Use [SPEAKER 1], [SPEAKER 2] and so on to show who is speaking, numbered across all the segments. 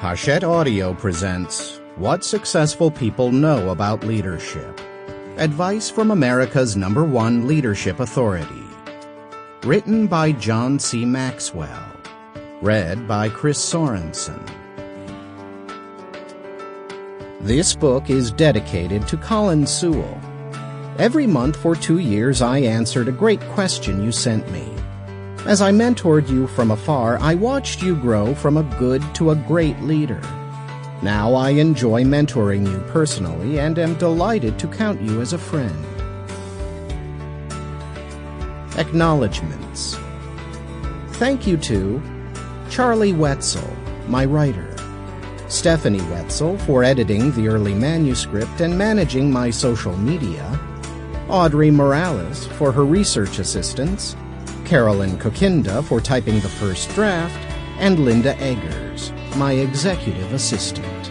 [SPEAKER 1] Hachette Audio presents What Successful People Know About Leadership. Advice from America's #1 leadership authority. Written by John C. Maxwell. Read by Chris Sorensen. This book is dedicated to Colin Sewell. Every month for 2 years I answered a great question you sent me. As I mentored you from afar, I watched you grow from a good to a great leader. Now I enjoy mentoring you personally and am delighted to count you as a friend. Acknowledgements. Thank you to Charlie Wetzel, my writer, Stephanie Wetzel for editing the early manuscript and managing my social media, Audrey Morales for her research assistance, Carolyn Kokinda for typing the first draft, and Linda Eggers, my executive assistant.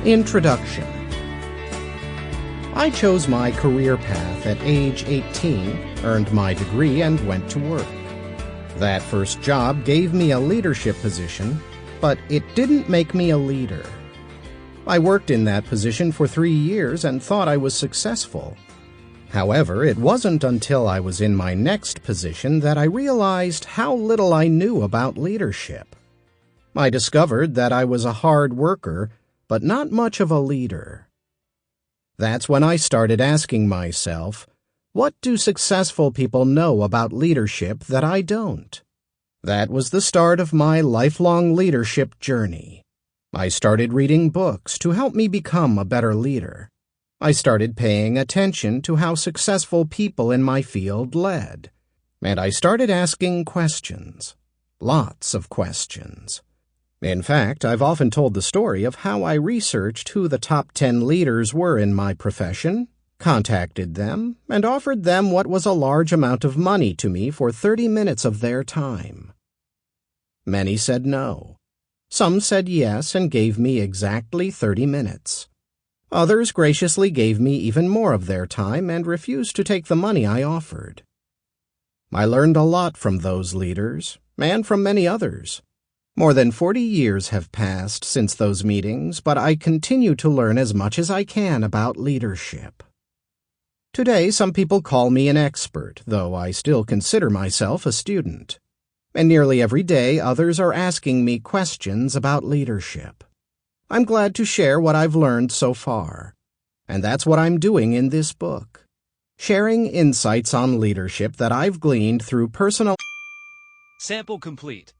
[SPEAKER 1] Introduction. I chose my career path at age 18, earned my degree, and went to work. That first job gave me a leadership position, but it didn't make me a leader. I worked in that position for 3 years and thought I was successful. However, it wasn't until I was in my next position that I realized how little I knew about leadership. I discovered that I was a hard worker, but not much of a leader. That's when I started asking myself, what do successful people know about leadership that I don't? That was the start of my lifelong leadership journey. I started reading books to help me become a better leader. I started paying attention to how successful people in my field led. And I started asking questions. Lots of questions. In fact, I've often told the story of how I researched who the top 10 leaders were in my profession, contacted them, and offered them what was a large amount of money to me for 30 minutes of their time. Many said no. Some said yes and gave me exactly 30 minutes. Others graciously gave me even more of their time and refused to take the money I offered. I learned a lot from those leaders, and from many others. More than 40 years have passed since those meetings, but I continue to learn as much as I can about leadership. Today, some people call me an expert, though I still consider myself a student. And nearly every day, others are asking me questions about leadership. I'm glad to share what I've learned so far, and that's what I'm doing in this book, sharing insights on leadership that I've gleaned through personal.
[SPEAKER 2] Sample complete.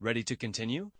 [SPEAKER 2] Ready to continue?